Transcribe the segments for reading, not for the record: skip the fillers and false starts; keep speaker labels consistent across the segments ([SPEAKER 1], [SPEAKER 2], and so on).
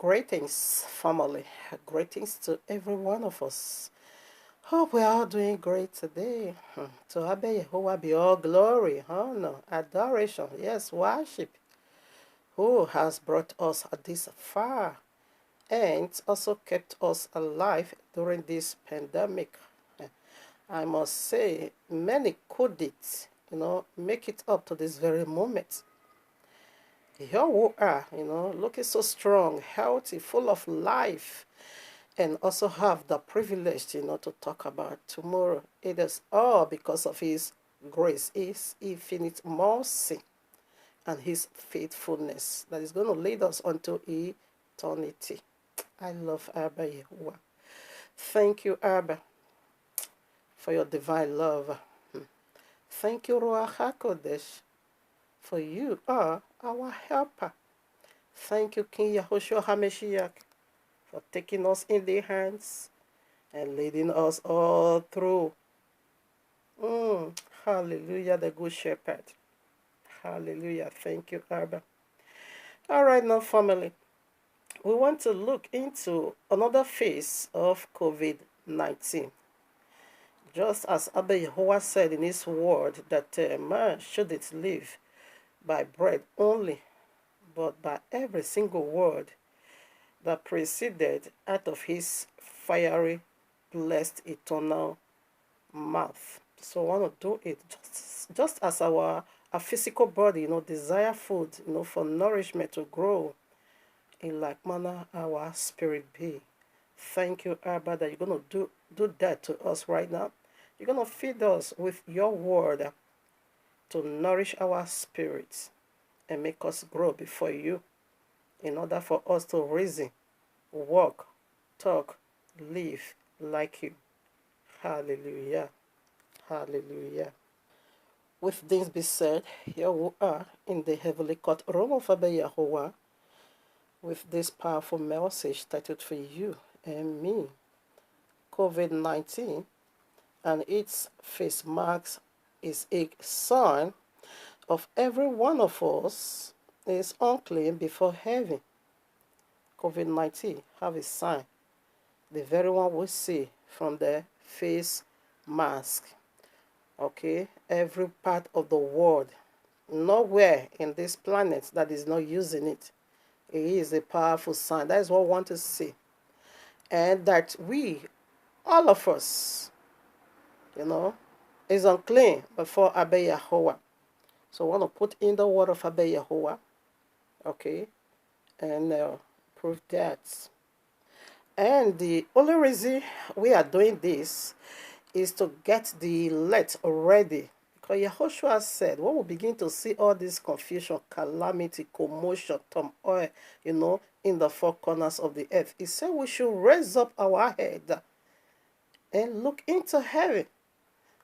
[SPEAKER 1] Greetings, family. Greetings to every one of us. Hope we are all doing great today. To Abba Yahuwah be all glory, honor, adoration, yes, worship, who has brought us this far and also kept us alive during this pandemic. I must say, many couldn't, make it up to this very moment. Here we are, looking so strong, healthy, full of life, and also have the privilege, to talk about tomorrow. It is all because of His grace, His infinite mercy, and His faithfulness that is going to lead us unto eternity. I love Abba Yahuwah. Thank you, Abba, for your divine love. Thank you, Ruach HaKodesh, for you are our helper. Thank you, King Yahushua HaMashiach, for taking us in their hands and leading us all through. Hallelujah, the Good Shepherd. Hallelujah. Thank you, Abba. All right, now, family, we want to look into another phase of COVID-19. Just as Abba Yahuwah said in His word that man shouldn't live by bread only, but by every single word that proceeded out of His fiery, blessed, eternal mouth. So I want to do it just as our physical body, desire food, for nourishment to grow. In like manner, our spirit be. Thank you, Abba, that you're going to do that to us right now. You're going to feed us with your word to nourish our spirits and make us grow before you in order for us to reason, walk, talk, live like you. Hallelujah. Hallelujah. With this be said, here we are in the heavenly courtroom of Abba Yahuwah with this powerful message titled for you and me. COVID-19 and its face marks is a sign of every one of us is unclean before heaven. COVID-19 have a sign, the very one we see from the face mask. Okay, every part of the world, nowhere in this planet that is not using it. It is a powerful sign. That is what we want to see. And that we, all of us, is unclean before Abba Yahuwah. So I want to put in the word of Abba Yahuwah, okay, and prove that. And the only reason we are doing this is to get the elect ready. Because Yahushua said, when we begin to see all this confusion, calamity, commotion, turmoil, in the four corners of the earth, He said we should raise up our head and look into heaven,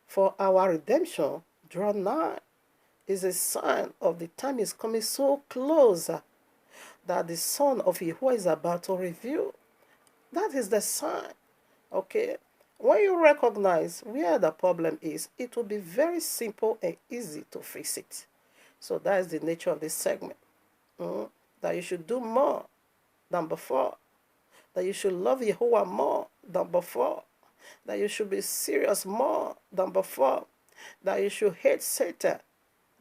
[SPEAKER 1] for our redemption draw nigh. Is a sign of the time is coming so close that the Son of Yahuwah is about to reveal. That is the sign. Okay? When you recognize where the problem is, it will be very simple and easy to fix it. So that is the nature of this segment. That you should do more than before. That you should love Yahuwah more than before. That you should be serious more than before. That you should hate Satan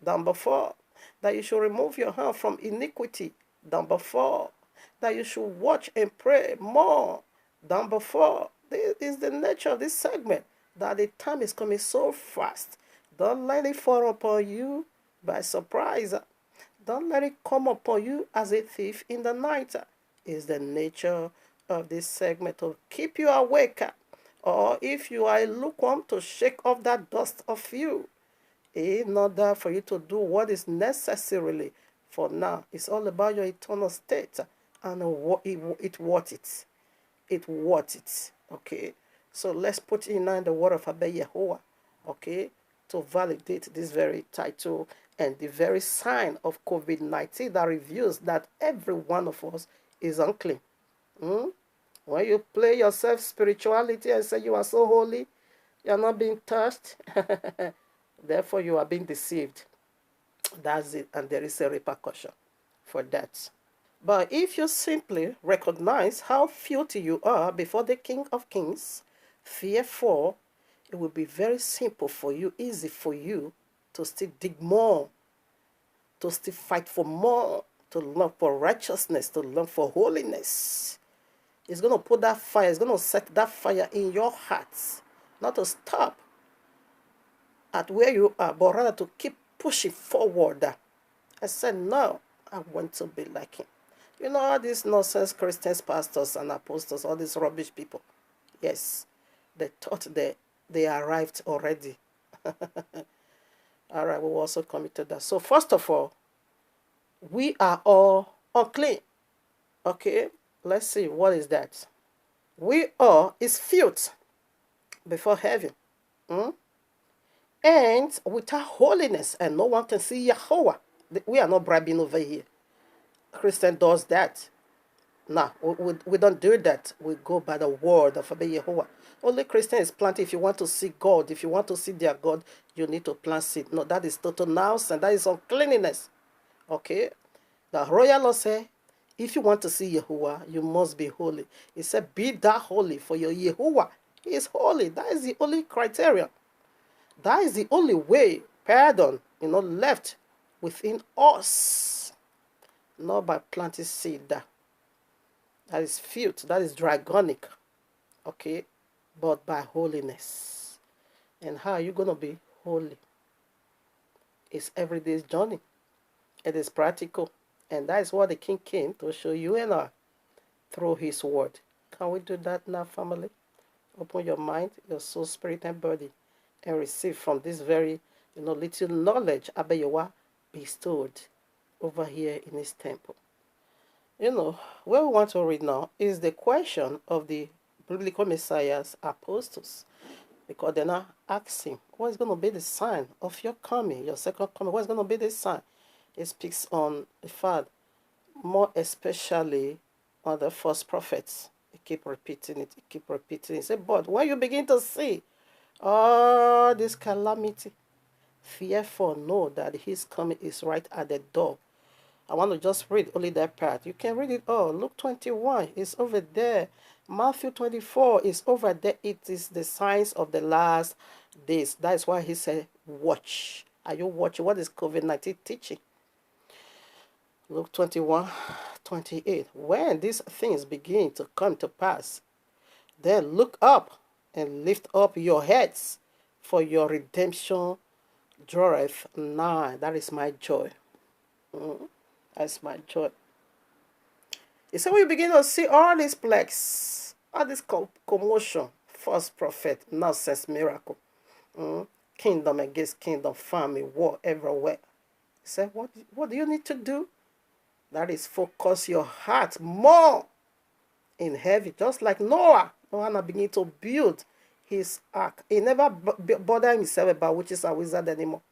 [SPEAKER 1] than before. That you should remove your hand from iniquity than before. That you should watch and pray more than before. This is the nature of this segment, that the time is coming so fast. Don't let it fall upon you by surprise. Don't let it come upon you as a thief in the night. Is the nature of this segment to keep you awake, or if you are lukewarm, to shake off that dust of you, in order for you to do what is necessarily for now. It's all about your eternal state, and it worth it. It worth it. Okay, so let's put in line the word of Abba Yahuwah, okay, to validate this very title and the very sign of COVID-19 that reveals that every one of us is unclean. When you play yourself spirituality and say you are so holy, you are not being touched, therefore you are being deceived. That's it, and there is a repercussion for that. But if you simply recognize how filthy you are before the King of Kings, therefore, it will be very simple for you, easy for you to still dig more, to still fight for more, to long for righteousness, to long for holiness. It's going to put that fire, it's going to set that fire in your hearts, not to stop at where you are, but rather to keep pushing forward. I said, no, I want to be like him. You know, all these nonsense Christians, pastors and apostles, all these rubbish people. Yes, they thought they arrived already. All right, we will also commit to that. So first of all, we are all unclean. Okay, let's see, what is that? We all is filth before heaven. And without holiness, and no one can see Yahweh. We are not bribing over here. Christian does that. No, we don't do that. We go by the word of Yahweh. Only Christian is planting. If you want to see God, if you want to see their God, you need to plant seed. No, that is total nonsense. That is uncleanness. Okay? The royal law says, if you want to see Yahuwah, you must be holy. He said, be that holy, for your Yahuwah is holy. That is the only criterion. That is the only way, pardon, left within us. Not by planting seed. That is filth. That is dragonic. Okay? But by holiness. And how are you going to be holy? It's everyday's journey. It is practical. And that is what the King came to show you and I through his word. Can we do that now, family? Open your mind, your soul, spirit, and body, and receive from this very, little knowledge Abayawa bestowed over here in his temple. What we want to read now is the question of the biblical messiahs, apostles, because they're not asking, what's going to be the sign of your coming, your second coming? What's going to be the sign? It speaks on the fact, more especially on the false prophets. They keep repeating it, He said, but when you begin to see all this calamity, therefore know that his coming is right at the door. I want to just read only that part. You can read it all. Luke 21 is over there. Matthew 24 is over there. It is the signs of the last days. That is why he said, watch. Are you watching? What is COVID-19 teaching? Luke 21:28. When these things begin to come to pass, then look up and lift up your heads, for your redemption draweth nigh. That is my joy. That's my joy. He said, when you begin to see all these plagues, all this commotion, false prophet, nonsense, miracle, kingdom against kingdom, famine, war everywhere. He said, what do you need to do? That is focus your heart more in heaven, just like Noah. Noah began to build his ark. He never bothered himself about witches and wizards anymore.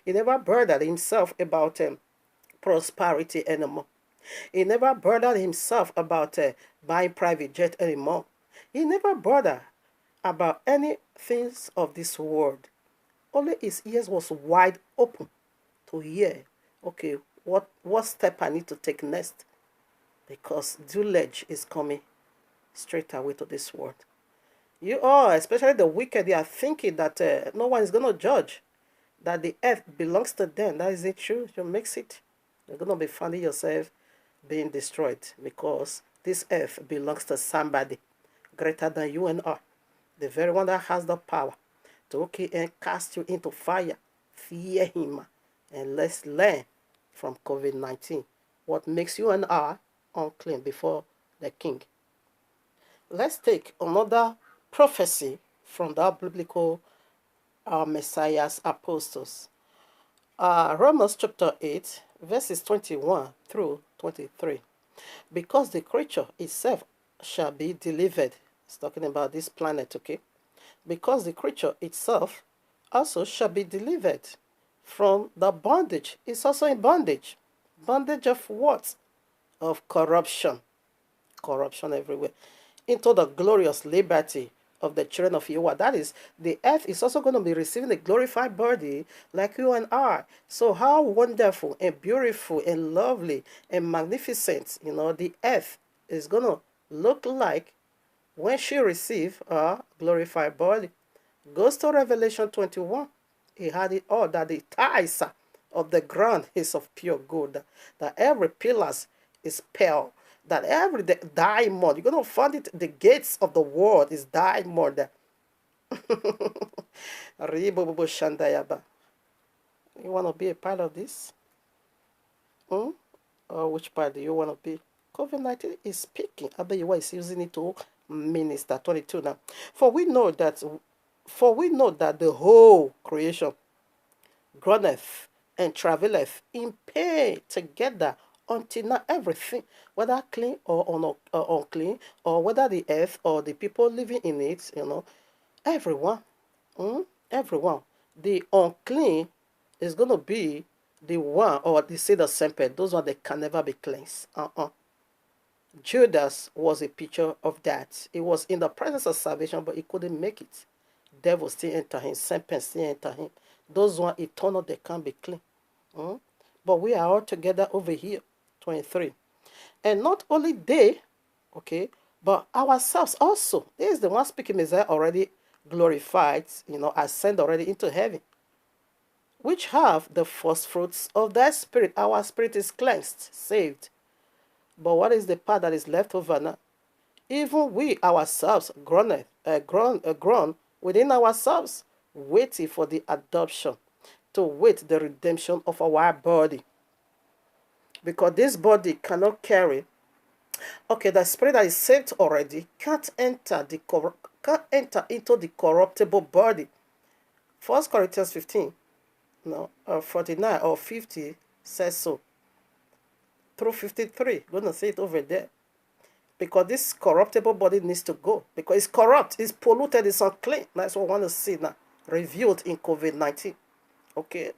[SPEAKER 1] He never bothered himself about prosperity anymore. He never bothered himself about buying private jet anymore. He never bothered about any things of this world. Only his ears was wide open to hear, okay, what step I need to take next, because deluge is coming straight away to this world. You all, especially the wicked, they are thinking that no one is going to judge, that the earth belongs to them. That is it true? You mix it, you're going to be finding yourself being destroyed, because this earth belongs to somebody greater than you and I, the very one that has the power to and cast you into fire. Fear him, and let's learn from COVID-19 what makes you and I unclean before the King. Let's take another prophecy from the biblical messiahs, apostles. Romans chapter 8, verses 21 through 23. Because the creature itself shall be delivered. It's talking about this planet, okay? Because the creature itself also shall be delivered from the bondage. It's also in bondage. Bondage of what? Of corruption. Corruption everywhere. Into the glorious liberty of the children of Yahuwah. That is, the earth is also going to be receiving a glorified body like you and I. So how wonderful and beautiful and lovely and magnificent, the earth is going to look like when she receives a glorified body. Goes to Revelation 21. He had it all, that the tithes of the ground is of pure gold, that every pillar is pearl, that every diamond, you're going to find it, the gates of the world is diamond. You want to be a part of this? Or which part do you want to be? COVID-19 is speaking. YAHUAH is using it to minister. 22 now. For we know that the whole creation groaneth and travaileth in pain together until now, everything, whether clean or unclean, or whether the earth or the people living in it, everyone, everyone. The unclean is going to be the one, or the seed of serpent. Those ones that can never be cleansed. Judas was a picture of that. He was in the presence of salvation, but he couldn't make it. Devil still enter him, serpent still enter him. Those ones eternal, they can't be clean. But we are all together over here. 23. And not only they, okay, but ourselves also. This is the one speaking Messiah already glorified, ascend already into heaven, which have the first fruits of that spirit. Our spirit is cleansed, saved. But what is the part that is left over now? Even we ourselves grown within ourselves, waiting for the adoption, to wait the redemption of our body. Because this body cannot carry, the spirit that is saved already can't enter into the corruptible body. 1 Corinthians 15, 49 or 50 says so. Through 53, going to say it over there. Because this corruptible body needs to go. Because it's corrupt, it's polluted, it's unclean. That's what I want to see now, revealed in COVID-19. Okay?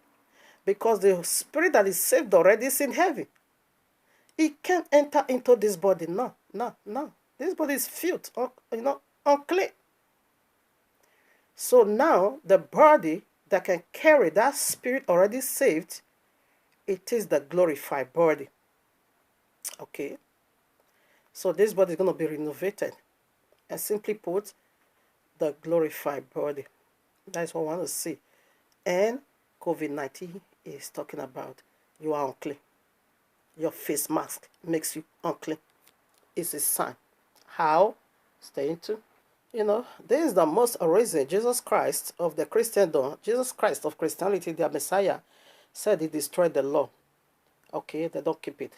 [SPEAKER 1] Because the spirit that is saved already is in heaven. It can't enter into this body. No. This body is filth, unclean. So now, the body that can carry that spirit already saved, it is the glorified body. Okay? So this body is going to be renovated. And simply put, the glorified body. That's what I want to see. And COVID-19 is talking about you are unclean. Your face mask makes you unclean. It's a sign. How? Stay into. This is the most reason Jesus Christ of the Christendom, Jesus Christ of Christianity, the Messiah, said he destroyed the law. Okay, they don't keep it.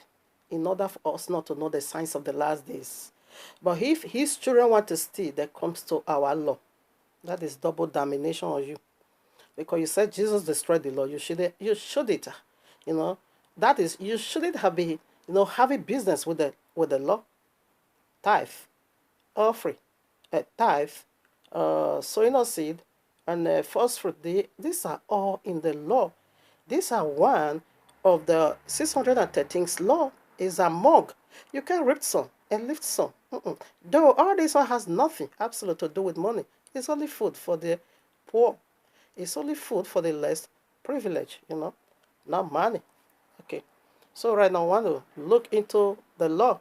[SPEAKER 1] In order for us not to know the signs of the last days. But if his children want to steal, that comes to our law. That is double damnation on you. Because you said Jesus destroyed the law. You shouldn't, that is, you shouldn't have been, having business with the law. Tithe, offering, tithe, sowing of seed, and first fruit. These are all in the law. These are one of the 613th law. Is among. You can reap some and lift some. Though all this one has nothing absolutely to do with money. It's only food for the poor. It's only food for the less privileged, not money. Okay. So right now I want to look into the law.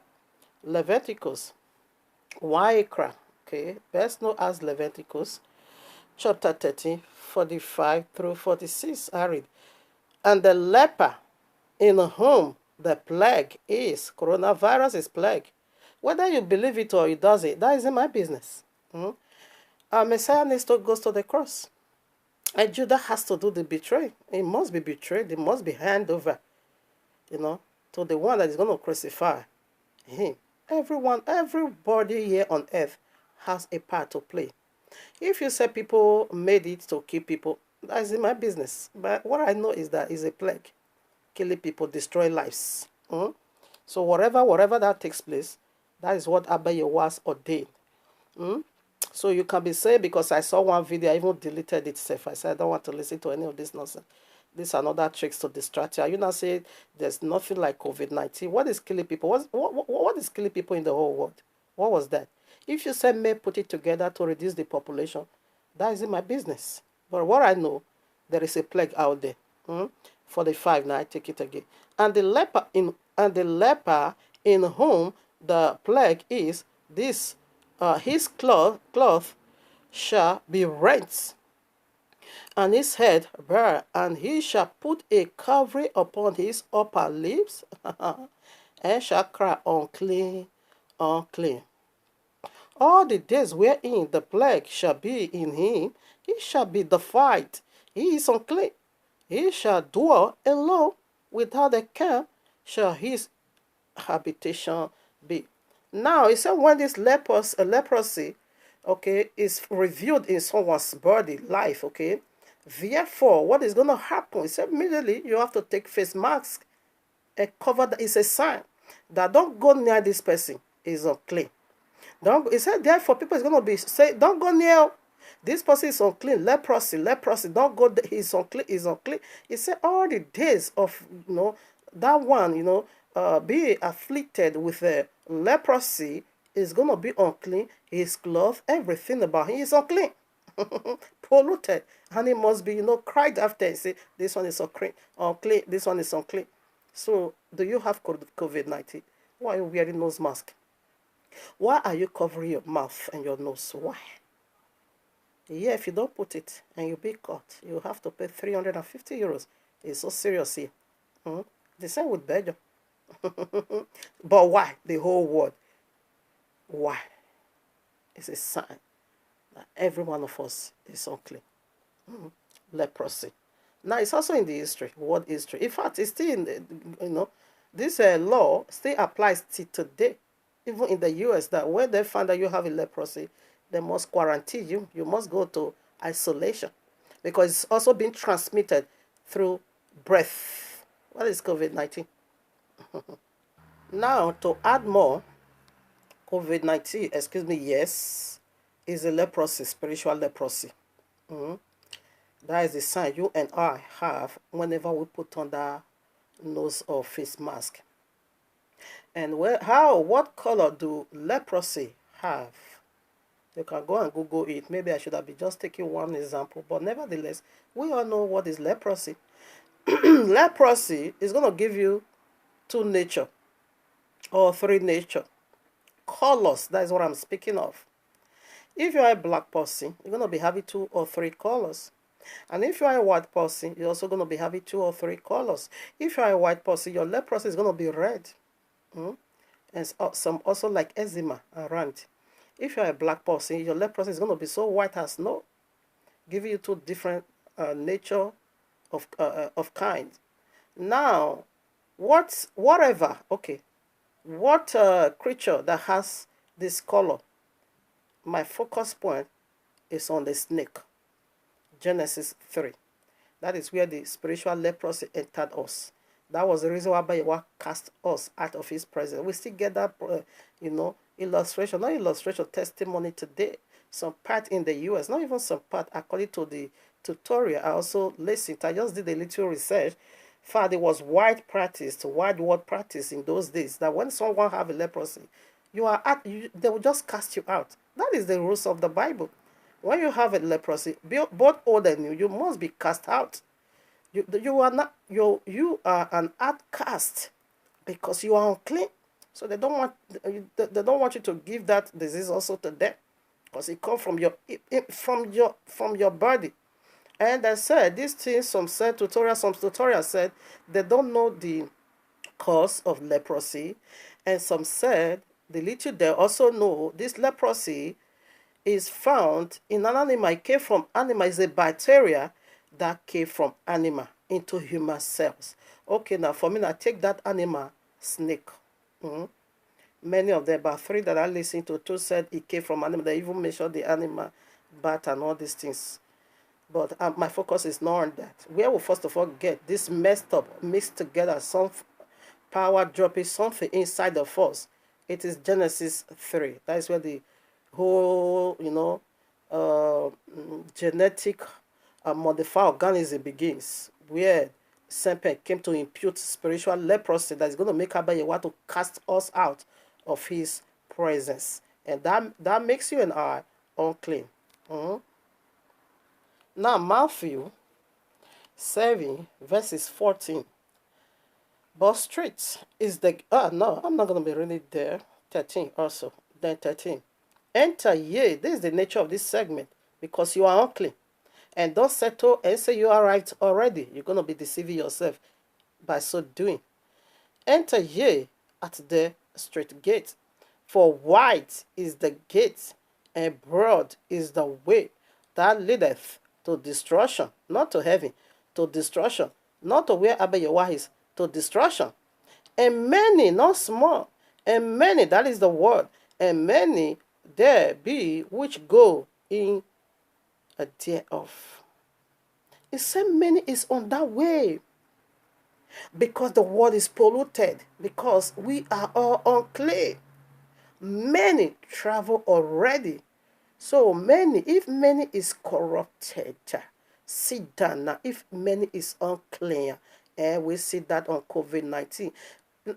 [SPEAKER 1] Leviticus. YAHUAH. Okay. Best known as Leviticus. Chapter 13, 45 through 46. I read. And the leper in whom the plague is, coronavirus is plague. Whether you believe it or it doesn't, that isn't my business. Messiah needs to go to the cross. And Judah has to do the betray. He must be betrayed. He must be handed over, to the one that is going to crucify him. Everybody here on earth has a part to play. If you say people made it to kill people, that isn't my business. But what I know is that it's a plague. Killing people, destroy lives. So whatever that takes place, that is what YAHUAH'S ordained. So you can be saying, because I saw one video, I even deleted it self. I said, I don't want to listen to any of this nonsense. These are other tricks to distract you. Are you not saying there's nothing like COVID-19? What is killing people? What is killing people in the whole world? What was that? If you say may put it together to reduce the population, that isn't my business. But what I know, there is a plague out there. 45, now I take it again. And the leper in whom the plague is, this his cloth shall be rent, and his head bare, and he shall put a covering upon his upper lips, and shall cry, unclean, unclean. All the days wherein the plague shall be in him, he shall be defiled. He is unclean. He shall dwell alone, without a camp shall his habitation be. Now, it said when this leprosy, okay, is revealed in someone's body, life, okay, therefore, what is going to happen? It said immediately you have to take face mask and cover. It's a sign that don't go near this person. Is unclean. Don't. It said therefore people is going to be say don't go near. This person is unclean. Leprosy. Don't go. He's unclean. He's unclean. It said all the days of that one be afflicted with leprosy is going to be unclean. His clothes, everything about him is unclean. Polluted, and he must be cried after and say this one is unclean, this one is unclean. So do you have COVID-19? Why are you wearing nose mask? Why are you covering your mouth and your nose? Why? Yeah, if you don't put it and you be caught, you have to pay 350 euros. It's so serious here. The same with Belgium. But why? The whole world. Why? It's a sign that every one of us is unclean. Leprosy. Now, it's also in the history, world history. In fact, it's still in the, this law still applies till today. Even in the US, that when they find that you have a leprosy, they must quarantine you. You must go to isolation because it's also being transmitted through breath. What is COVID-19? Now, to add more, COVID-19, yes, is a leprosy, spiritual leprosy. That is the sign you and I have whenever we put on the nose or face mask. And what color do leprosy have? You can go and Google it. Maybe I should have been just taking one example, but nevertheless, we all know what is leprosy. Leprosy is going to give you two nature or three nature. Colors, that is what I'm speaking of. If you are a black person, you're going to be having two or three colors. And if you are a white person, you're also going to be having two or three colors. If you are a white person, your leprosy is going to be red. And some also like eczema around. If you are a black person, your leprosy is going to be so white as snow, giving you two different nature of kind. Now, what creature that has this color? My focus point is on the snake. Genesis 3. That is where the spiritual leprosy entered us. That was the reason why YAHUAH cast us out of his presence. We still get that, testimony today. Some part in the US, not even some part, according to the tutorial. I also listened. I just did a little research. In fact, it was wide word practice in those days, that when someone have a leprosy, they will just cast you out. That is the rules of the Bible. When you have a leprosy, both old and new, you must be cast out. You are an outcast because you are unclean. So they don't want you to give that disease also to them, because it comes from your body. And I said these things. Some tutorials said they don't know the cause of leprosy, and some said the little they also know this leprosy is found in an animal. It came from animal. It's a bacteria that came from animal into human cells. Okay, now for me, I take that animal, snake. Many of them, about 3 that I listened to, 2 said it came from animal. They even mentioned the animal, bat, and all these things. But my focus is not on that. Where we first of all get this mixed together, some power dropping something inside of us. It is Genesis 3. That is where the whole, genetic modified organism begins, where serpent came to impute spiritual leprosy that is going to make YAHUAH to cast us out of his presence. And that makes you and I unclean. Now, Matthew 7, verses 14. But straight is the... no, I'm not going to be reading there. 13 also. Then 13. Enter ye. This is the nature of this segment. Because you are unclean. And don't settle and say you are right already. You're going to be deceiving yourself by so doing. Enter ye at the straight gate. For wide is the gate, and broad is the way that leadeth to destruction, not to heaven, to destruction, not to where Abba YAHUAH'S, to destruction. And many, not small, and many, that is the word, and many there be which go in a thereof. It said many is on that way, because the world is polluted, because we are all unclean. Many travel already. So many, if many is corrupted, sit down now. If many is unclean, and we see that on COVID-19,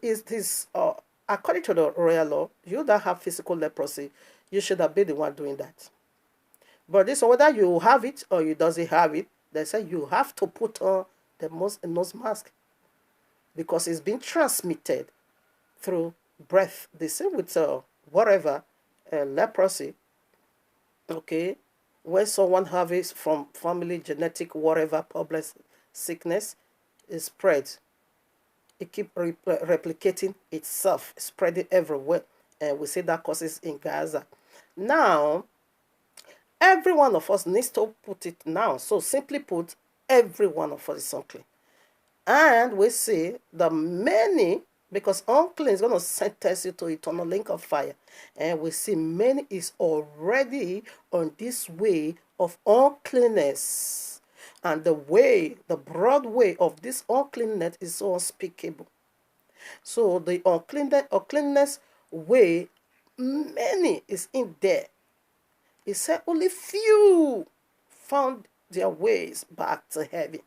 [SPEAKER 1] is this according to the royal law, you that have physical leprosy, you should have been the one doing that. But this, whether you have it or you doesn't have it, they say you have to put on the nose mask, because it's been transmitted through breath. The same with whatever leprosy. Okay, when someone have it from family, genetic, whatever public sickness is spread, it keep replicating itself, spreading everywhere, and we see that causes in Gaza. Now, every one of us needs to put it now. So simply put, every one of us is unclean. And we see the many, because unclean is going to sentence you to eternal lake of fire. And we see many is already on this way of uncleanness. And the way, the broad way of this uncleanness is so unspeakable. So the uncleanness way, many is in there. It said only few found their ways back to heaven.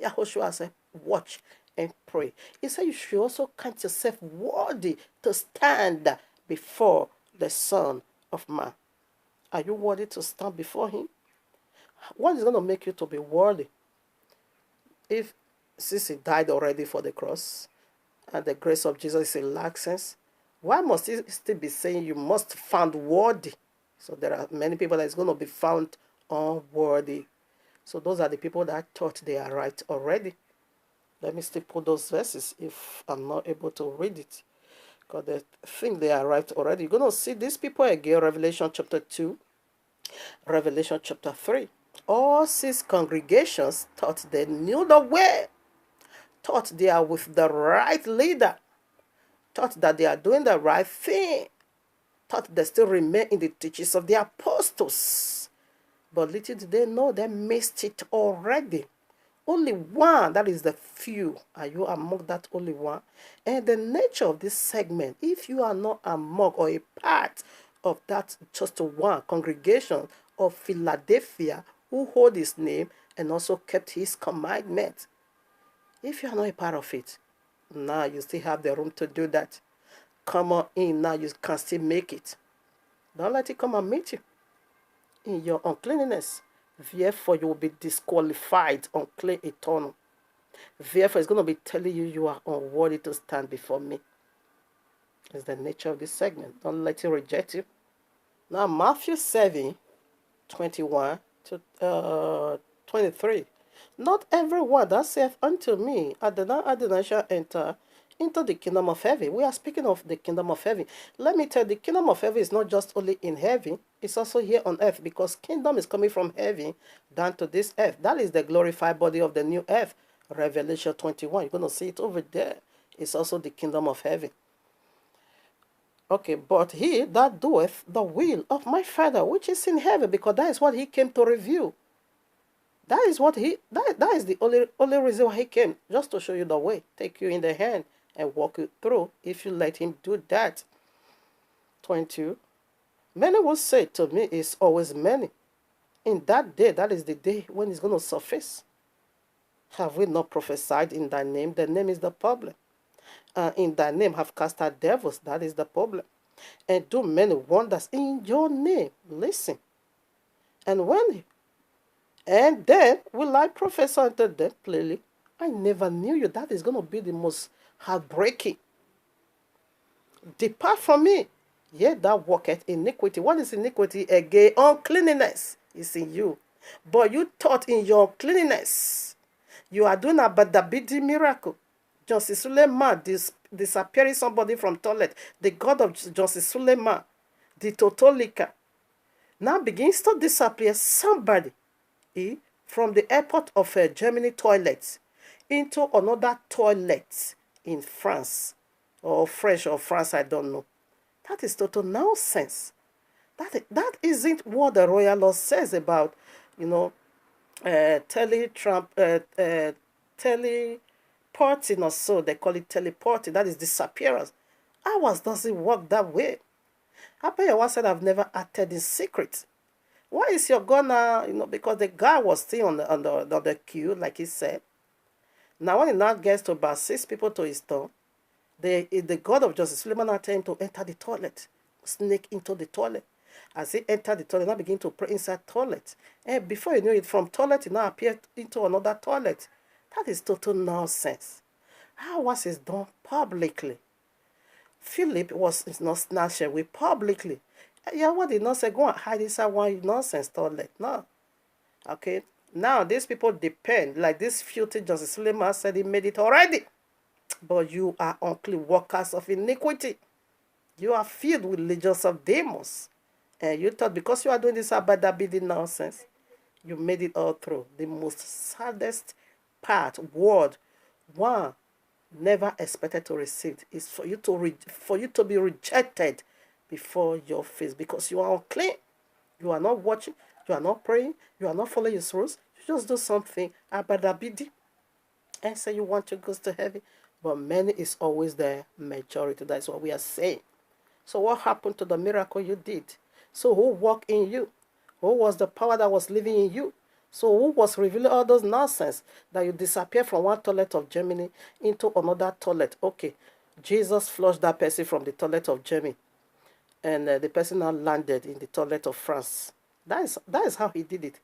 [SPEAKER 1] Yahushua said, watch and pray. He said you should also count yourself worthy to stand before the Son of Man. Are you worthy to stand before him? What is going to make you to be worthy? If since he died already for the cross and the grace of Jesus is in license, why must he still be saying you must found worthy? So there are many people that is going to be found unworthy. So those are the people that thought they are right already. Let me still put those verses if I'm not able to read it, because they think they are right already. You're going to see these people again, Revelation chapter 2, Revelation chapter 3. All 6 congregations thought they knew the way, thought they are with the right leader, thought that they are doing the right thing, thought they still remain in the teachings of the apostles. But little did they know they missed it already. Only one, that is the few. Are you among that only one? And the nature of this segment, if you are not among or a part of that just one congregation of Philadelphia who hold his name and also kept his commandment, if you are not a part of it, now you still have the room to do that. Come on in, now you can still make it. Don't let it come and meet you in your uncleanness. Therefore, you will be disqualified, unclean, eternal. Therefore, it's going to be telling you you are unworthy to stand before me. It's the nature of this segment. Don't let it reject you. Now, Matthew 7, 21 to 23. Not everyone that saith unto me, Adonai shall enter into the kingdom of heaven. We are speaking of the kingdom of heaven. Let me tell you, the kingdom of heaven is not just only in heaven, it's also here on earth, because kingdom is coming from heaven down to this earth. That is the glorified body of the new earth. Revelation 21. You're going to see it over there. It's also the kingdom of heaven. Okay, but he that doeth the will of my Father which is in heaven, because that is what he came to reveal. That is what that is the only reason why he came, just to show you the way, take you in the hand and walk you through, if you let him do that. 22. Many will say to me, it's always many. In that day, that is the day when it's going to surface. Have we not prophesied in thy name? The name is the problem. In thy name have cast out devils. That is the problem. and do many wonders in your name. Listen. And then will I prophesy unto them plainly, I never knew you. That is going to be the most heartbreaking. Depart from me, ye that worketh iniquity. What is iniquity? Again, uncleanness is in you. But you thought in your cleanliness, you are doing a badabidi miracle. Justice Suleiman disappearing somebody from toilet. The God of Justice Suleiman, the Totolika, now begins to disappear somebody from the airport of Germany toilet into another toilet in France or French or France, I don't know. That is total nonsense. That isn't what the royal law says about, teleporting or so. They call it teleporting. That is disappearance. Ours doesn't work that way. YAHUAH said, I've never acted in secret. Why is your God now? Because the guy was still on the queue, like he said. Now, when he now gets to about 6 people to his door, the God of Justice Suleiman now tell him to enter the toilet, sneak into the toilet. As he entered the toilet, now begin to pray inside toilet. And before you knew it, from toilet, he now appeared into another toilet. That is total nonsense. How was it done publicly? Philip is not snatched away publicly. YAHUAH did not say, go and hide inside one nonsense toilet. No. Okay. Now, these people depend, like this filthy Justice Suleiman said he made it already. But you are unclean workers of iniquity. You are filled with legions of demons. And you thought because you are doing this abadabidi nonsense, you made it all through. The most saddest part, word, one never expected to receive is for you to be rejected before your face because you are unclean. You are not watching. You are not praying. You are not following his rules. You just do something abadabidi and say you want to go to heaven. But many is always the majority. That's what we are saying. So what happened to the miracle you did? So who walked in you? Who was the power that was living in you? So who was revealing all those nonsense that you disappear from one toilet of Germany into another toilet? Okay, Jesus flushed that person from the toilet of Germany. And the person now landed in the toilet of France. That is how he did it.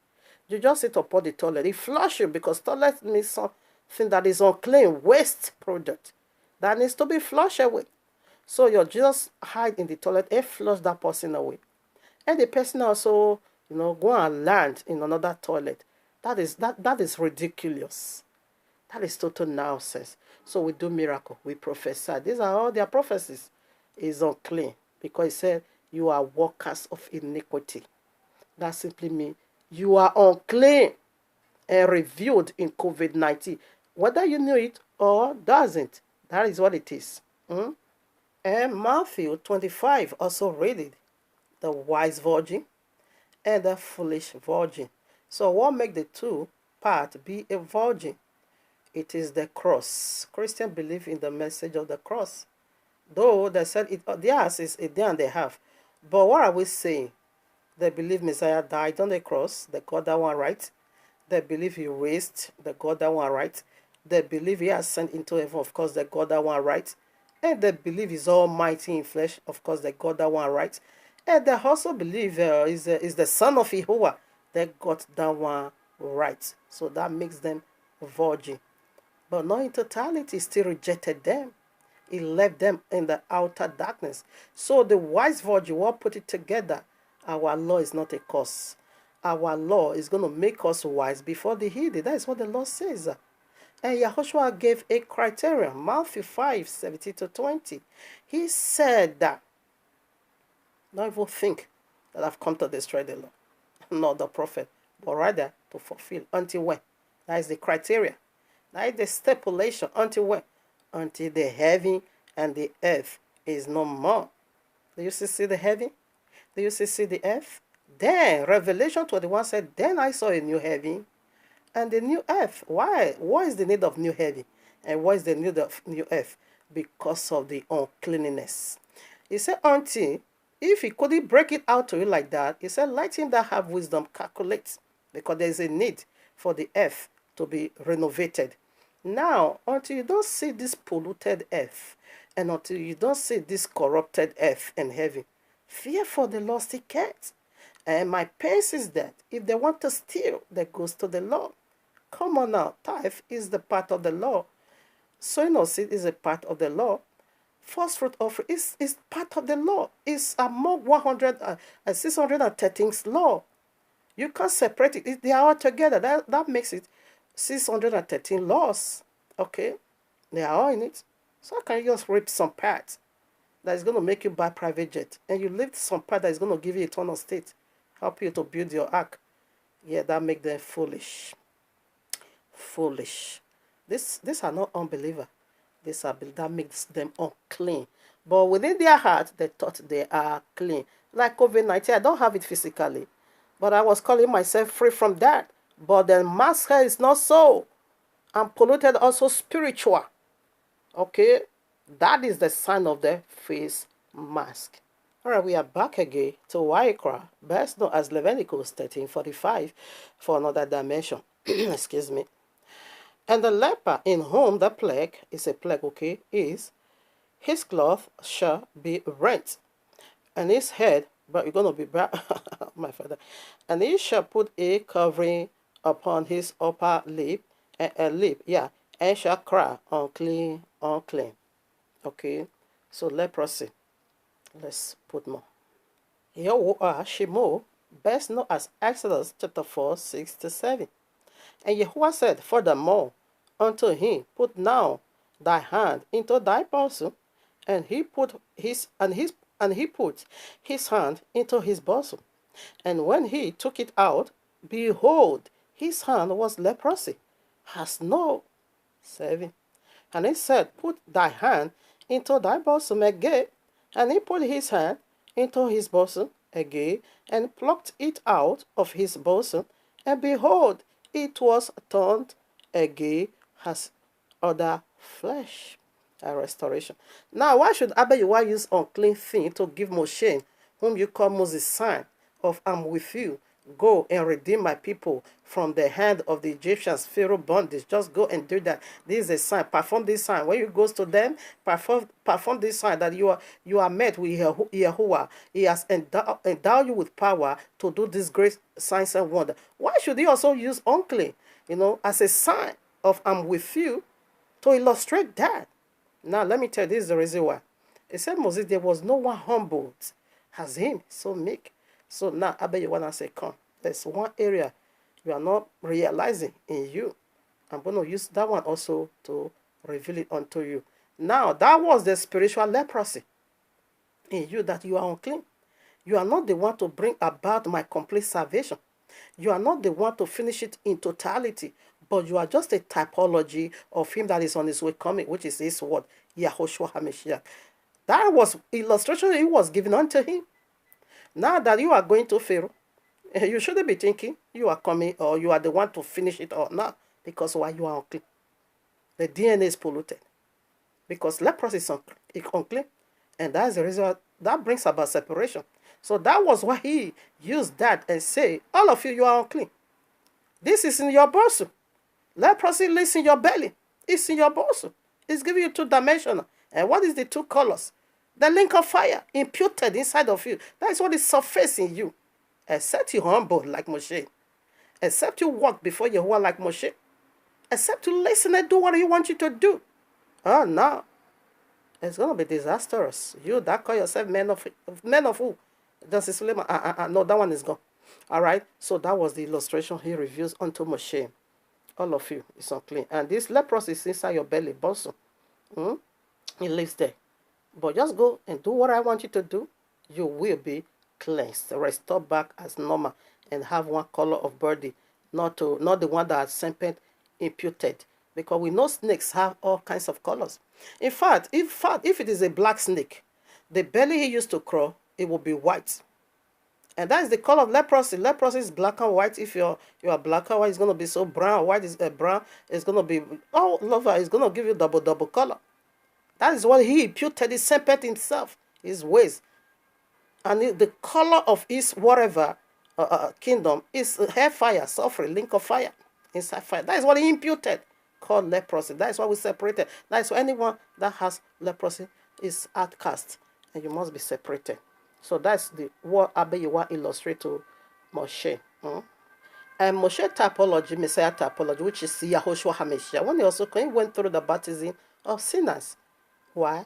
[SPEAKER 1] You just sit upon the toilet. He flushed you because toilet means something that is unclean, waste product that needs to be flushed away. So you just hide in the toilet and flush that person away. And the person also, go and land in another toilet. That is ridiculous. That is total nonsense. So we do miracle. We prophesy. These are all their prophecies. Is unclean. Because he said, you are workers of iniquity. That simply means you are unclean and revealed in COVID-19. Whether you knew it or doesn't. That is what it is. And Matthew 25 also read it. The wise virgin and the foolish virgin. So what makes the two part be a virgin? It is the cross. Christians believe in the message of the cross. Though they said theirs is a day and a half. But what are we saying? They believe Messiah died on the cross. They got that one right. They believe he raised. They got that one right. They believe he ascended into heaven. Of course, they got that one right. And they believe he's almighty in flesh. Of course, they got that one right. And they also believe is the son of YAHUAH. They got that one right. So that makes them virgin. But not in totality, still rejected them. He left them in the outer darkness. So the wise virgin will put it together. Our law is not a curse. Our law is going to make us wise before the heathen. That is what the law says. And YAHUAH gave a criterion. Matthew 5:17-20. He said that, don't even think that I've come to destroy the law, not the prophet, but rather to fulfill. Until when? That is the criteria. That is the stipulation. Until when? Until the heaven and the earth is no more. Do you see the heaven? Do you see the earth? Then, Revelation 21 said, then I saw a new heaven and the new earth. Why? What is the need of new heaven? And what is the need of new earth? Because of the uncleanness. He said, until, if he couldn't break it out to you like that, he said, let him that have wisdom calculate. Because there is a need for the earth to be renovated. Now, until you don't see this polluted earth, And until you don't see this corrupted earth and heaven, fear for the lost he can't. And my pains is that if they want to steal, that goes to the law. Come on now, tithe is the part of the law. Sowing of seed is a part of the law. First fruit offering is part of the law. It's among 613 law. You can't separate it. They are all together. That makes it 613 laws. Okay? They are all in it. So how can you just rip some part that is going to make you buy private jet, and you leave some part that is going to give you eternal state, help you to build your ark? Yeah, that makes them foolish. Foolish. These are not unbelievers. That makes them unclean. But within their heart, they thought they are clean. Like COVID-19, I don't have it physically, but I was calling myself free from that. But the mask is not so. I'm polluted also spiritual. Okay? That is the sign of the face mask. All right, we are back again to YAHUAH, best known as Leviticus 13:45, for another dimension. Excuse me. And the leper in whom the plague is a plague, okay, is his cloth shall be rent, and his head, but you're going to be back, my father, and he shall put a covering upon his upper lip, and shall cry, unclean, unclean. Okay, so leprosy. Let's put more. YAHUAH'S, best known as Exodus chapter 4:6-7. And Yahuwah said, furthermore, unto him, put now thy hand into thy bosom, and he put his hand into his bosom. And when he took it out, behold, his hand was leprosy, has no 7. And he said, put thy hand into thy bosom again. And he put his hand into his bosom again, and plucked it out of his bosom, and behold, it was turned again as other flesh. A restoration. Now, why should YAHUAH use unclean thing to give Moshe, whom you call Moses, sign of I'm with you? Go and redeem my people from the hand of the Egyptians, Pharaoh bondage. Just go and do that. This is a sign. Perform this sign. When you go to them, perform this sign that you are met with YAHUAH. He has endowed you with power to do this great signs and wonder. Why should he also use unclean, as a sign of I'm with you, to illustrate that? Now, let me tell you, this is the reason why. It said Moses, there was no one humbled as him, so meek. So now, YAHUAH say, come. There's one area you are not realizing in you. I'm going to use that one also to reveal it unto you. Now, that was the spiritual leprosy in you, that you are unclean. You are not the one to bring about my complete salvation. You are not the one to finish it in totality, but you are just a typology of him that is on his way coming, which is his word, Yahushua HaMashiach. That was illustration he was given unto him. Now that you are going to Pharaoh, you shouldn't be thinking you are coming or you are the one to finish it or not, because why? You are unclean. The DNA is polluted, because leprosy is unclean, and that's the reason that brings about separation. So that was why he used that and say, all of you, you are unclean. This is in your bosom. Leprosy lives in your belly. It's in your bosom. It's giving you 2-dimensional. And what is the 2 colors? The link of fire imputed inside of you. That is what is surfacing you. Except you humble like Moshe. Except you walk before YAHUAH like Moshe. Except you listen and do what he wants you to do. Oh, no. It's going to be disastrous. You that call yourself men of who? Justice Suleiman. No, that one is gone. All right. So that was the illustration he reveals unto Moshe. All of you is unclean. And this leprosy is inside your belly, bosom. It lives there. But just go and do what I want you to do. You will be cleansed, restored back as normal, and have one color of body, not the one that serpent imputed. Because we know snakes have all kinds of colors. In fact, if it is a black snake, the belly he used to crawl, it will be white. And that is the color of leprosy. Leprosy is black and white. If you are black and white, it's going to be so brown. White is brown. It's going to be all over. It's going to give you double color. That is what he imputed, the serpent himself, his ways. And the color of his whatever kingdom is hair fire, suffering, link of fire, inside fire. That is what he imputed, called leprosy. That is why we separated. That is why anyone that has leprosy is outcast, and you must be separated. So that's the what Abba Yahweh illustrate to Moshe. And Moshe typology, Messiah typology, which is Yahushua HaMashiach, when he also went through the baptism of sinners. Why?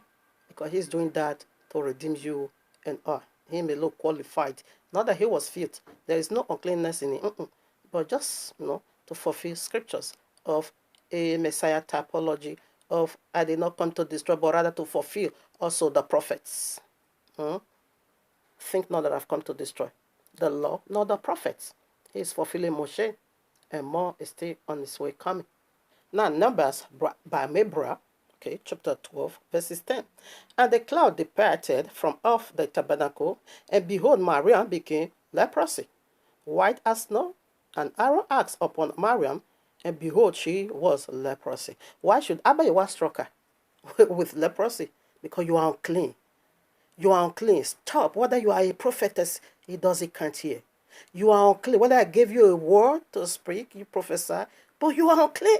[SPEAKER 1] Because he's doing that to redeem you and I. He may look qualified. Not that he was filled. There is no uncleanness in him. But just, to fulfill scriptures of a Messiah typology of I did not come to destroy, but rather to fulfill also the prophets. Think not that I've come to destroy the law, nor the prophets. He is fulfilling Moshe, and more is still on his way coming. Now, Numbers by Mebra, chapter 12, verses 10. And the cloud departed from off the tabernacle, and behold, Miriam became leprosy, white as snow. And Aaron asked upon Miriam, and behold, she was leprosy. Why should Abba Yahweh struck her with leprosy? Because you are unclean. You are unclean. Stop. Whether you are a prophetess, he doesn't count here. You are unclean. Whether I gave you a word to speak, you prophesy, but you are unclean.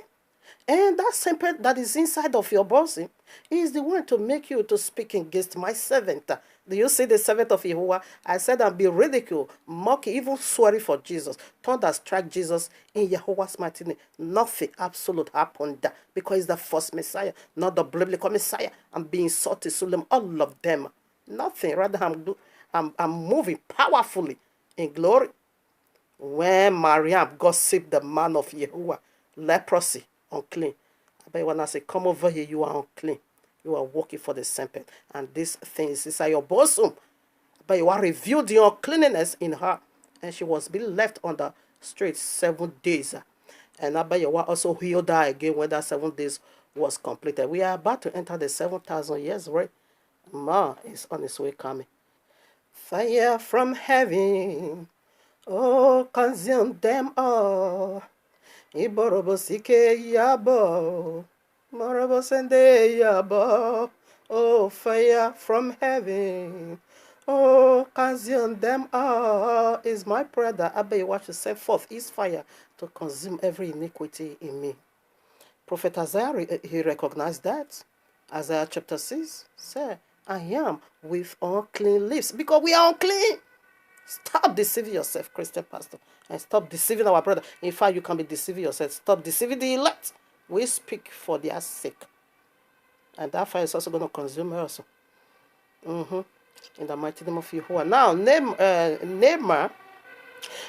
[SPEAKER 1] And that serpent that is inside of your bosom is the one to make you to speak against my servant. Do you see the servant of Yahuwah? I said and be ridiculed, mock, even sorry for Jesus. Thunder strike Jesus in Yahuwah's mighty name. Nothing absolute happened because he's the first Messiah, not the biblical Messiah. I'm being salty, Sulam, all of them. Nothing. Rather, I'm moving powerfully in glory. When Mariam gossiped the man of Yahuwah, leprosy, unclean. But when I say, come over here, you are unclean. You are working for the serpent. And this thing is inside your bosom. But you are revealed your uncleanness in her. And she was being left on the street 7 days. And Abba Yahweh also healed her again when that 7 days was completed. We are about to enter the 7,000 years, right? Ma is on his way coming. Fire from heaven, oh, consume them all. Iborobo sike yabo, morobo sende yabo. Oh, fire from heaven, oh, consume them all. Is my prayer that Abba Yahweh should send forth his fire to consume every iniquity in me. Prophet Isaiah, he recognized that. Isaiah chapter 6 said, I am with unclean lips, because we are unclean. Stop deceiving yourself, Christian pastor, and stop deceiving our brother. In fact, you can be deceiving yourself. Stop deceiving the elect. We speak for their sake. And that fire is also going to consume her also. In the mighty name of Yahuwah. Now, Nehemiah,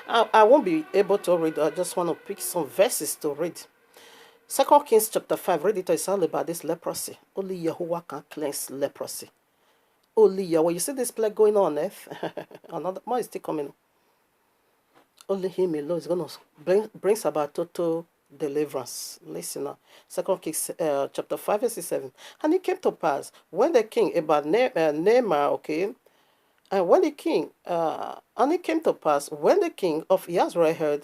[SPEAKER 1] I won't be able to read. I just want to pick some verses to read. 2 Kings chapter 5, read it. It's all about this leprosy. Only Yahuwah can cleanse leprosy. Only Yahweh. You see this plague going on earth? Another more is still coming. Only him alone is going to bring about total deliverance. Listen now. 2 Kings chapter 5, verse 7. And it came to pass when the king about Nehemiah, and when the king, and it came to pass when the king of Israel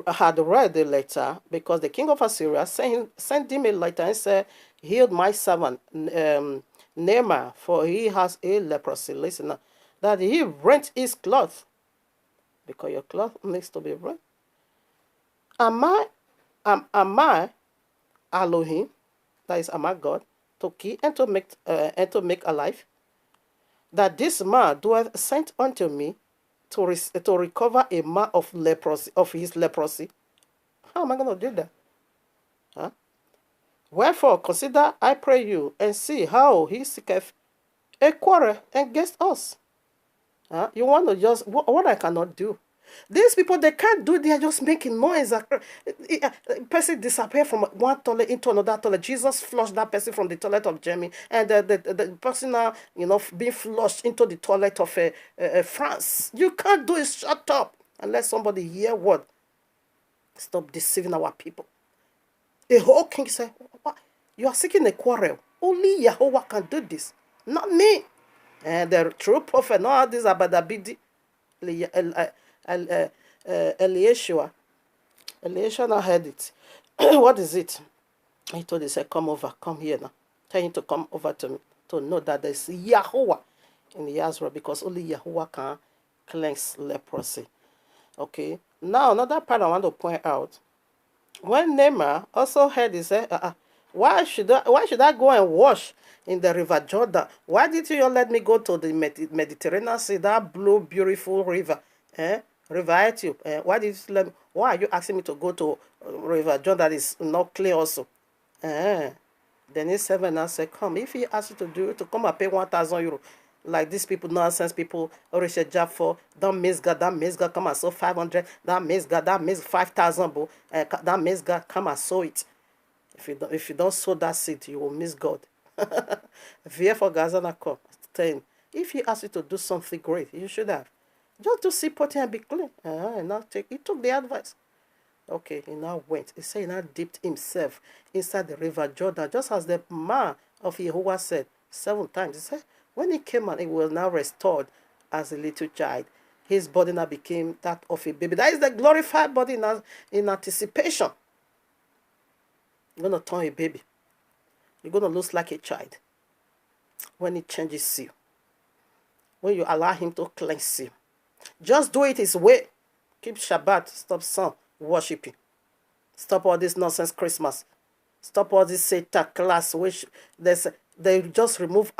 [SPEAKER 1] had read the letter, because the king of Assyria sent him a letter and said, heal my servant Nehemiah, for he has a leprosy. Listen now, that he rent his cloth, because your cloth needs to be rent. Am I Elohim, that is, am I God, to kill and to make alive? That this man doeth sent unto me to recover a man of leprosy, of his leprosy. How am I going to do that? Huh? Wherefore consider, I pray you, and see how he seeketh a quarrel against us. You want to just, what I cannot do. These people, they can't do, they are just making noise. Person disappear from one toilet into another toilet. Jesus flushed that person from the toilet of Germany, and the person now, being flushed into the toilet of France. You can't do it. Shut up. Unless somebody hear word. Stop deceiving our people. The whole king said, what? You are seeking a quarrel. Only Yahuwah can do this, not me. And the true prophet, not this Abadabidi, Eliashua now heard it. What is it? He told him, said, come over, come here now. Tell him to come over to me, to know that there's Yahuwah in Israel, because only Yahuwah can cleanse leprosy. Okay. Now, another part I want to point out. When Nehemiah also heard, he said, Why should I go and wash in the river Jordan? Why did you all let me go to the Mediterranean Sea, that blue, beautiful river? River Ethiopia. Why did you let me? Why are you asking me to go to river Jordan that is not clear also? Then his servant now said, come. If he asks you to do it, to come and pay 1,000 euro, like these people, nonsense people, already a job for, don't miss God, come and sow 500, that miss God, that miss 5,000, that miss God, come and sow it. If you don't sow that seed, you will miss God. Therefore, Gazana come, saying, if he asks you to do something great, you should have. Just to see potty and be clean. And now he took the advice. Okay, he now went. He said he now dipped himself inside the river Jordan, just as the man of YAHUAH said 7 times. He said, when he came out, he was now restored as a little child. His body now became that of a baby. That is the glorified body in anticipation. You're going to turn a baby. You're going to look like a child when he changes you. When you allow him to cleanse you. Just do it his way. Keep Shabbat. Stop some worshiping. Stop all this nonsense Christmas. Stop all this Satan class, which they just remove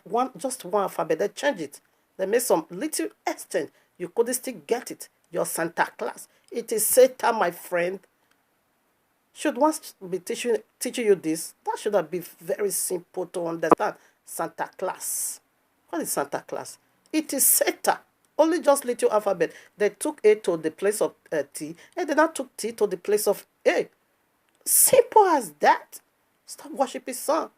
[SPEAKER 1] one alphabet. They change it. They make some little extent. You couldn't still get it. Your Santa Claus. It is Satan, my friend. Should one be teaching you this? That should have been very simple to understand. Santa Claus. What is Santa Claus? It is Satan. Only just little alphabet. They took A to the place of T, and they now took T to the place of A. Simple as that. Stop worshiping son.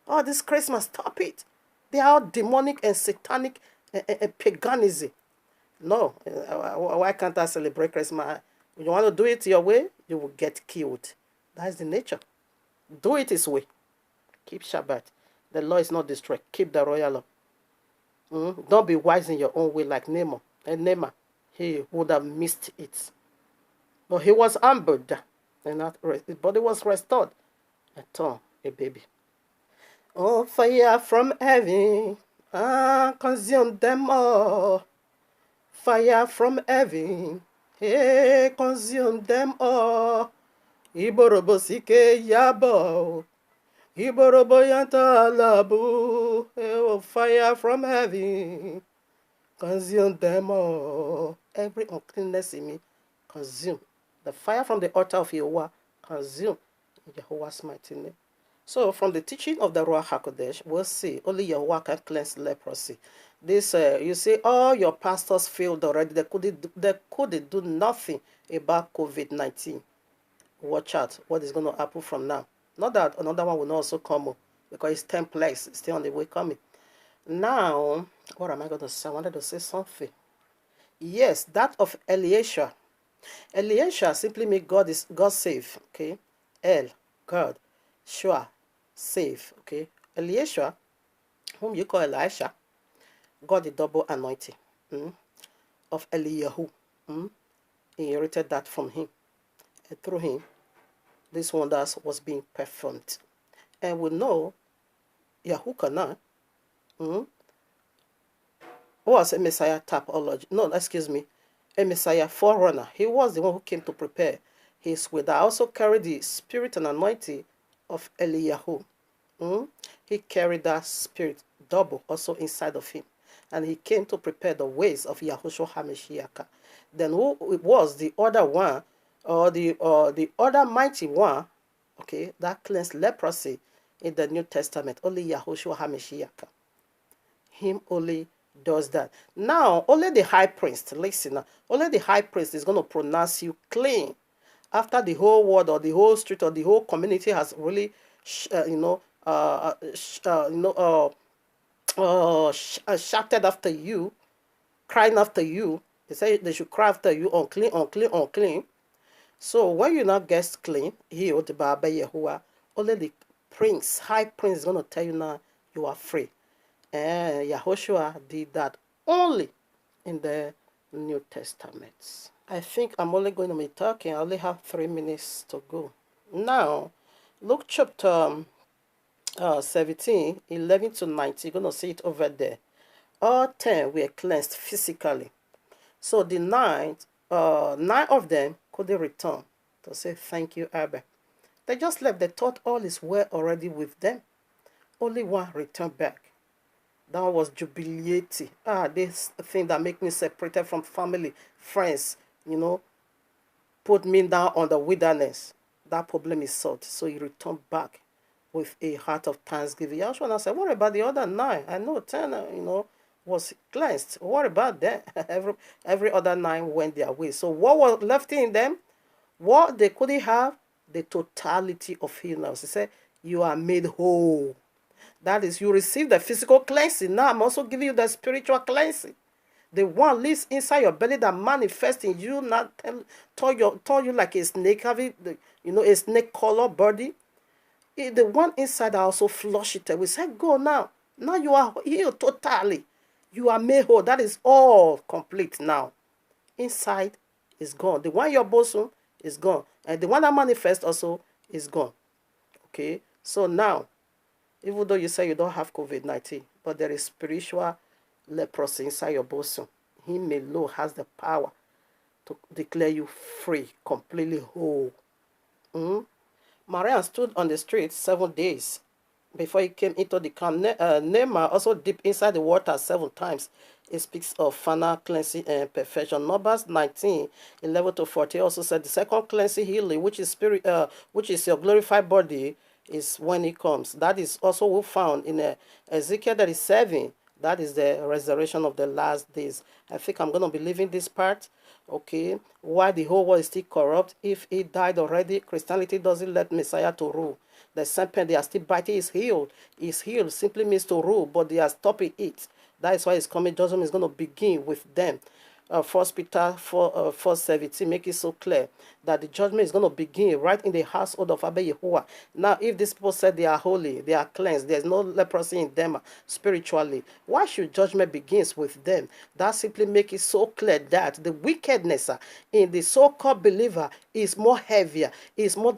[SPEAKER 1] Oh, this Christmas, stop it. They are all demonic and satanic and paganism. No, why can't I celebrate Christmas? You want to do it your way, you will get killed. That's the nature. Do it his way. Keep Shabbat. The law is not destroyed. Keep the royal law. Don't be wise in your own way like Naaman. And Naaman, he would have missed it. But he was humbled, and his body was restored and turned a baby. Oh, fire from heaven, consume them all. Fire from heaven, hey, consume them all. Iborobo sike yabo. Iborobo yanta labu. Oh, fire from heaven, consume them all. Every uncleanness in me, consume. The fire from the altar of YAHUAH, consume in YAHUAH'S mighty name. So, from the teaching of the Ruach HaKodesh, we'll see only YAHUAH can cleanse leprosy. This, you see, all your pastors failed already. They couldn't do nothing about COVID-19. Watch out what is going to happen from now. Not that another one will not also come, because it's 10 plagues. It's still on the way coming. Now, what am I going to say? I wanted to say something. Yes, that of Eliashah. Eliashah simply means God save. Okay, El, God, Shua, save. Okay, Eliashah, whom you call Elisha, got the double anointing of Eliyahu. He inherited that from him, and through him, this wonders was being performed. And we know Yahuwah was a Messiah typology. No, excuse me, a Messiah forerunner. He was the one who came to prepare his way. That also carried the spirit and anointing of Eliyahu. He carried that spirit double also inside of him. And he came to prepare the ways of Yahushua HaMashiach. Then who was the other one, or the other mighty one, okay, that cleansed leprosy in the New Testament? Only Yahushua HaMashiach. Him only does that. Now, only the high priest, listen, only the high priest is going to pronounce you clean after the whole world or the whole street or the whole community has really, shouted after you, crying after you. They say they should cry after you, unclean, unclean, unclean. So when you now get clean, healed by YAHUAH, only the prince, high prince, is going to tell you now you are free. And Yahushua did that only in the New Testament. I think I'm only going to be talking. I only have 3 minutes to go. Now, Luke chapter 17, 11 to 19. You're going to see it over there. All 10 were cleansed physically. So the 9 of them couldn't return to say thank you, Abba. They just left. They thought all is well already with them. Only one returned back. That was jubilating. This thing that make me separated from family, friends, put me down on the wilderness. That problem is solved. So he returned back with a heart of thanksgiving. Yahshua said, what about the other 9? I know 10, was cleansed. What about them? every other 9 went their way. So what was left in them? What they couldn't have? The totality of healing. He said, you are made whole. That is, you receive the physical cleansing. Now I'm also giving you the spiritual cleansing. The one lives inside your belly that manifests in you, not turn you like a snake, having a snake color body. The one inside that also flush it. We say, go now. Now you are healed totally. You are made whole. That is all complete now. Inside is gone. The one your bosom is gone. And the one that manifests also is gone. Okay? So now, even though you say you don't have COVID-19, but there is spiritual leprosy inside your bosom. Him alone has the power to declare you free, completely whole. Marian stood on the street 7 days before he came into the camp. Nehemiah also dipped inside the water 7 times. It speaks of final cleansing and perfection. Numbers 19:11-40 also said the second cleansing healing, which is which is your glorified body, is when it comes. That is also we found in Ezekiel 37. That is the resurrection of the last days. I think I'm going to be leaving this part. Okay, why the whole world is still corrupt? If it died already, Christianity doesn't let Messiah to rule. The serpent they are still biting is healed. Is healed simply means to rule, but they are stopping it. That is why his coming judgment is going to begin with them. 1 Peter 4:17 make it so clear that the judgment is going to begin right in the household of Abba Yahuwah. Now, if these people said they are holy, they are cleansed, there's no leprosy in them spiritually, why should judgment begins with them? That simply make it so clear that the wickedness in the so-called believer is more heavier, is more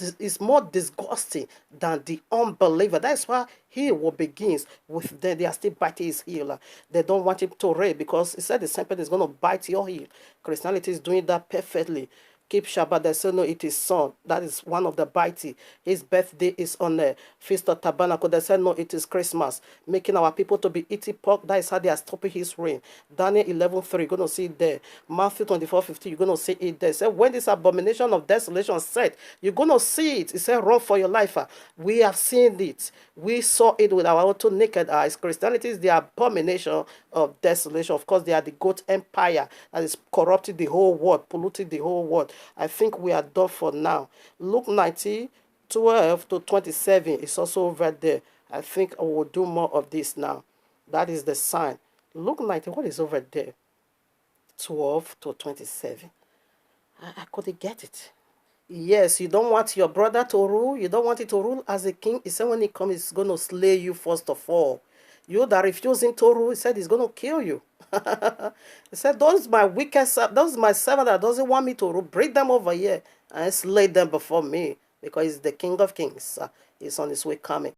[SPEAKER 1] disgusting than the unbeliever. That's why he will begins with them. They are still biting his heel. They don't want him to reign because he said the serpent is going to bite your heel. Christianity is doing that perfectly. Keep Shabbat. They say no, it is son. That is one of the biting. His birthday is on the Feast of Tabernacle. They say no, it is Christmas. Making our people to be eating pork. That is how they are stopping his reign. Daniel 11:3, you're going to see it there. Matthew 24:15, you're going to see it there. Say when this abomination of desolation said, you're going to see it. It said run for your life. We have seen it. We saw it with our own two naked eyes. Christianity is the abomination of desolation. Of course, they are the goat empire that is corrupting the whole world, polluting the whole world. I think we are done for now. Luke 19:12-27 is also over there. I think I will do more of this now. That is the sign. Luke 19, what is over there? 12-27. I couldn't get it. Yes, you don't want your brother to rule. You don't want it to rule as a king. He said when he comes, he's going to slay you first of all. You that refuse him to rule, he said he's going to kill you. He said, those my wicked, those my servant that doesn't want me to rule, bring them over here and slay them before me because he's the King of Kings. He's on his way coming.